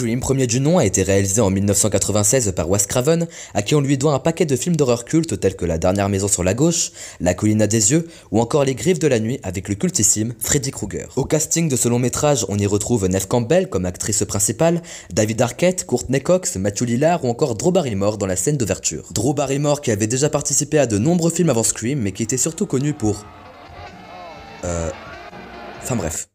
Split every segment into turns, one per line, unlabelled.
Scream, premier du nom, a été réalisé en 1996 par Wes Craven, à qui on lui doit un paquet de films d'horreur cultes tels que La Dernière Maison sur la Gauche, La Colline à des Yeux ou encore Les Griffes de la Nuit avec le cultissime Freddy Krueger. Au casting de ce long métrage, on y retrouve Neve Campbell comme actrice principale, David Arquette, Courtney Cox, Matthew Lillard ou encore Drew Barrymore dans la scène d'ouverture. Drew Barrymore qui avait déjà participé à de nombreux films avant Scream mais qui était surtout connu pour... Enfin bref.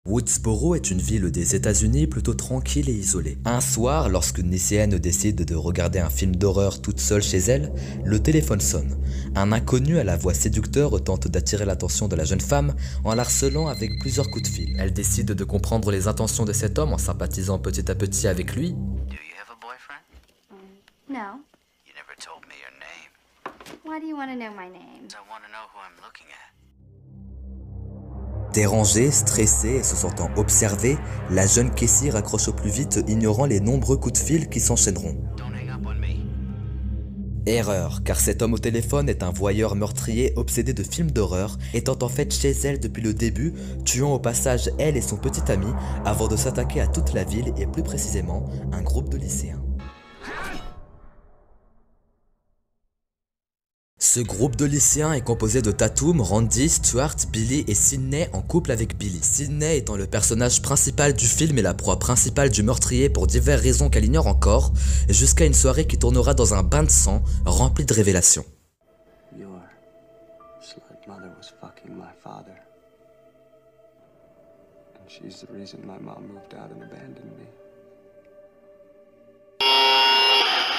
Woodsboro est une ville des États-Unis plutôt tranquille et isolée. Un soir, lorsqu'une lycéenne décide de regarder un film d'horreur toute seule chez elle, le téléphone sonne. Un inconnu à la voix séducteur tente d'attirer l'attention de la jeune femme en l'harcelant avec plusieurs coups de fil. Elle décide de comprendre les intentions de cet homme en sympathisant petit à petit avec lui.
Do you have a boyfriend?
No.
You never told me your name.
Why do you want to know my name?
I want to know who I'm looking at.
Dérangée, stressée et se sentant observée, la jeune Casey raccroche au plus vite, ignorant les nombreux coups de fil qui s'enchaîneront.
Don't hang up on me.
Erreur, car cet homme au téléphone est un voyeur meurtrier obsédé de films d'horreur, étant en fait chez elle depuis le début, tuant au passage elle et son petit ami, avant de s'attaquer à toute la ville et plus précisément un groupe de lycéens. Ce groupe de lycéens est composé de Tatum, Randy, Stuart, Billy et Sidney en couple avec Billy. Sidney étant le personnage principal du film et la proie principale du meurtrier pour diverses raisons qu'elle ignore encore, jusqu'à une soirée qui tournera dans un bain de sang rempli de révélations.
Your slut mother was fucking my father. And she's the reason my mom moved out and abandoned me.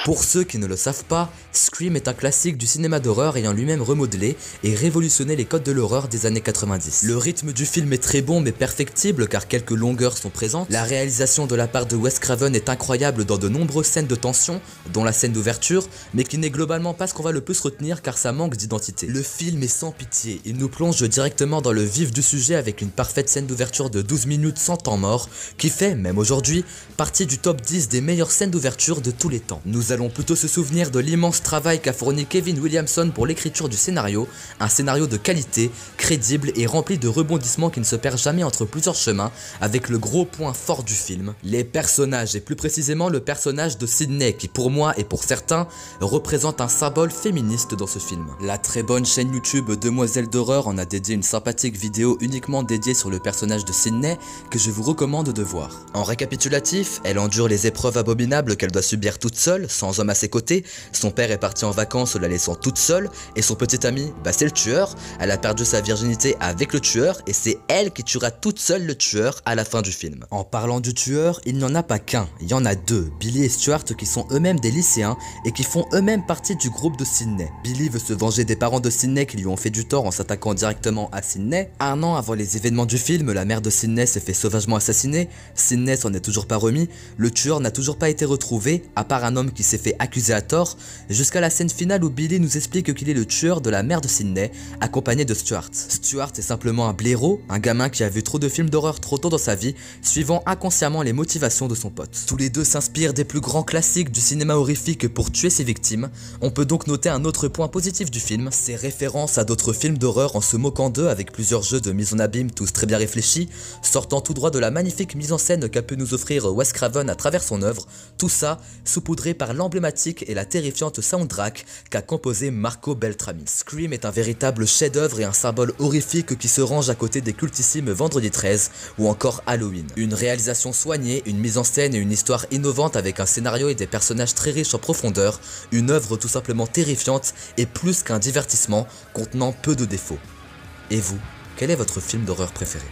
Pour ceux qui ne le savent pas, Scream est un classique du cinéma d'horreur ayant lui-même remodelé et révolutionné les codes de l'horreur des années 90. Le rythme du film est très bon mais perfectible car quelques longueurs sont présentes. La réalisation de la part de Wes Craven est incroyable dans de nombreuses scènes de tension, dont la scène d'ouverture, mais qui n'est globalement pas ce qu'on va le plus retenir car ça manque d'identité. Le film est sans pitié, il nous plonge directement dans le vif du sujet avec une parfaite scène d'ouverture de 12 minutes sans temps mort, qui fait, même aujourd'hui, partie du top 10 des meilleures scènes d'ouverture de tous les temps. Nous allons plutôt se souvenir de l'immense travail qu'a fourni Kevin Williamson pour l'écriture du scénario, un scénario de qualité, crédible et rempli de rebondissements qui ne se perd jamais entre plusieurs chemins, avec le gros point fort du film, les personnages et plus précisément le personnage de Sidney qui pour moi et pour certains représente un symbole féministe dans ce film. La très bonne chaîne YouTube Demoiselle d'horreur en a dédié une sympathique vidéo uniquement dédiée sur le personnage de Sidney que je vous recommande de voir. En récapitulatif, elle endure les épreuves abominables qu'elle doit subir toute seule, sans homme à ses côtés, son père est parti en vacances la laissant toute seule, et son petit ami, bah c'est le tueur, elle a perdu sa virginité avec le tueur, et c'est elle qui tuera toute seule le tueur à la fin du film. En parlant du tueur, il n'y en a pas qu'un, il y en a deux, Billy et Stuart qui sont eux-mêmes des lycéens, et qui font eux-mêmes partie du groupe de Sidney. Billy veut se venger des parents de Sidney qui lui ont fait du tort en s'attaquant directement à Sidney. Un an avant les événements du film, la mère de Sidney s'est fait sauvagement assassiner, Sidney s'en est toujours pas remis, le tueur n'a toujours pas été retrouvé, à part un homme qui s'est fait accusé à tort, jusqu'à la scène finale où Billy nous explique qu'il est le tueur de la mère de Sidney, accompagné de Stuart. Stuart est simplement un blaireau, un gamin qui a vu trop de films d'horreur trop tôt dans sa vie, suivant inconsciemment les motivations de son pote. Tous les deux s'inspirent des plus grands classiques du cinéma horrifique pour tuer ses victimes. On peut donc noter un autre point positif du film, ses références à d'autres films d'horreur en se moquant d'eux avec plusieurs jeux de mise en abîme tous très bien réfléchis, sortant tout droit de la magnifique mise en scène qu'a pu nous offrir Wes Craven à travers son œuvre, tout ça saupoudré par l'emblématique et la terrifiante soundtrack qu'a composé Marco Beltrami. Scream est un véritable chef-d'œuvre et un symbole horrifique qui se range à côté des cultissimes Vendredi 13 ou encore Halloween. Une réalisation soignée, une mise en scène et une histoire innovante avec un scénario et des personnages très riches en profondeur, une œuvre tout simplement terrifiante et plus qu'un divertissement contenant peu de défauts. Et vous, quel est votre film d'horreur préféré ?